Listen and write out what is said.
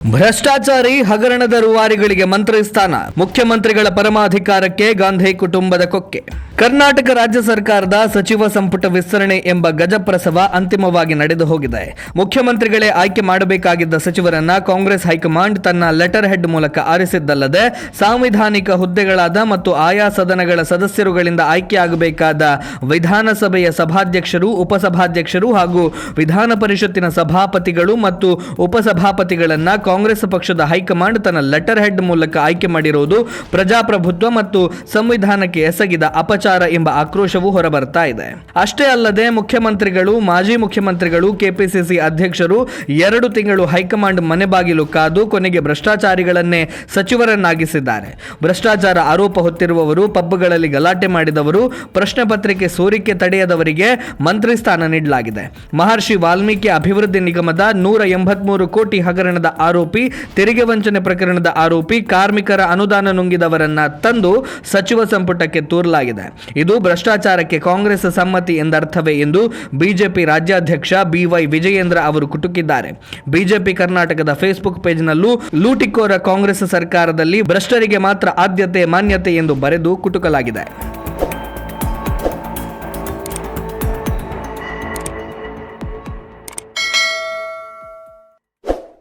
ಭ್ರಷ್ಟಾಚಾರಿ ಹಗರಣದ ರೂವಾರಿಗಳಿಗೆ ಮಂತ್ರಿ ಸ್ಥಾನ, ಮುಖ್ಯಮಂತ್ರಿಗಳ ಪರಮಾಧಿಕಾರಕ್ಕೆ ಗಾಂಧಿ ಕುಟುಂಬದ ಕೊಕ್ಕೆ. ಕರ್ನಾಟಕ ರಾಜ್ಯ ಸರ್ಕಾರದ ಸಚಿವ ಸಂಪುಟ ವಿಸ್ತರಣೆ ಎಂಬ ಗಜಪ್ರಸವ ಅಂತಿಮವಾಗಿ ನಡೆದು ಹೋಗಿದೆ. ಮುಖ್ಯಮಂತ್ರಿಗಳೇ ಆಯ್ಕೆ ಮಾಡಬೇಕಾಗಿದ್ದ ಸಚಿವರನ್ನ ಕಾಂಗ್ರೆಸ್ ಹೈಕಮಾಂಡ್ ತನ್ನ ಲೆಟರ್ ಹೆಡ್ ಮೂಲಕ ಆರಿಸಿದ್ದಲ್ಲದೆ ಸಾಂವಿಧಾನಿಕ ಹುದ್ದೆಗಳಾದ ಮತ್ತು ಆಯಾ ಸದನಗಳ ಸದಸ್ಯರುಗಳಿಂದ ಆಯ್ಕೆಯಾಗಬೇಕಾದ ವಿಧಾನಸಭೆಯ ಸಭಾಧ್ಯಕ್ಷರು, ಉಪಸಭಾಧ್ಯಕ್ಷರು ಹಾಗೂ ವಿಧಾನ ಪರಿಷತ್ತಿನ ಸಭಾಪತಿಗಳು ಮತ್ತು ಉಪಸಭಾಪತಿಗಳನ್ನ ಕಾಂಗ್ರೆಸ್ ಪಕ್ಷದ ಹೈಕಮಾಂಡ್ ತನ್ನ ಲೆಟರ್ ಹೆಡ್ ಮೂಲಕ ಆಯ್ಕೆ ಮಾಡಿರುವುದು ಪ್ರಜಾಪ್ರಭುತ್ವ ಮತ್ತು ಸಂವಿಧಾನಕ್ಕೆ ಎಸಗಿದ ಅಪಚಾರ ಎಂಬ ಆಕ್ರೋಶವು ಹೊರಬರ್ತಾ ಇದೆ. ಅಷ್ಟೇ ಅಲ್ಲದೆ ಮುಖ್ಯಮಂತ್ರಿಗಳು, ಮಾಜಿ ಮುಖ್ಯಮಂತ್ರಿಗಳು, ಕೆಪಿಸಿಸಿ ಅಧ್ಯಕ್ಷರು 2 ತಿಂಗಳು ಹೈಕಮಾಂಡ್ ಮನೆ ಬಾಗಿಲು ಕಾದು ಕೊನೆಗೆ ಭ್ರಷ್ಟಾಚಾರಿಗಳನ್ನೇ ಸಚಿವರನ್ನಾಗಿಸಿದ್ದಾರೆ. ಭ್ರಷ್ಟಾಚಾರ ಆರೋಪ ಹೊತ್ತಿರುವವರು, ಪಬ್ಗಳಲ್ಲಿ ಗಲಾಟೆ ಮಾಡಿದವರು, ಪ್ರಶ್ನೆ ಪತ್ರಿಕೆ ಸೋರಿಕೆ ತಡೆಯದವರಿಗೆ ಮಂತ್ರಿ ಸ್ಥಾನ ನೀಡಲಾಗಿದೆ. ಮಹರ್ಷಿ ವಾಲ್ಮೀಕಿ ಅಭಿವೃದ್ಧಿ ನಿಗಮದ 183 ಕೋಟಿ ಹಗರಣದ ಆರೋಪಿ, ತೆರಿಗೆ ವಂಚನೆ ಪ್ರಕರಣದ ಆರೋಪಿ, ಕಾರ್ಮಿಕರ ಅನುದಾನ ನುಂಗಿದವರನ್ನ ತಂದು ಸಚಿವ ಸಂಪುಟಕ್ಕೆ ತೂರಲಾಗಿದೆ. ಇದು ಭ್ರಷ್ಟಾಚಾರಕ್ಕೆ ಕಾಂಗ್ರೆಸ್ ಸಮ್ಮತಿ ಎಂದರ್ಥವೇ ಎಂದು ಬಿಜೆಪಿ ರಾಜ್ಯಾಧ್ಯಕ್ಷ BY ವಿಜಯೇಂದ್ರ ಅವರು ಕುಟುಕಿದ್ದಾರೆ. ಬಿಜೆಪಿ ಕರ್ನಾಟಕದ ಫೇಸ್ಬುಕ್ ಪೇಜ್ನಲ್ಲೂ ಲೂಟಿಕೋರ ಕಾಂಗ್ರೆಸ್ ಸರ್ಕಾರದಲ್ಲಿ ಭ್ರಷ್ಟರಿಗೆ ಮಾತ್ರ ಆದ್ಯತೆ, ಮಾನ್ಯತೆ ಎಂದು ಬರೆದು ಕುಟುಕಲಾಗಿದೆ.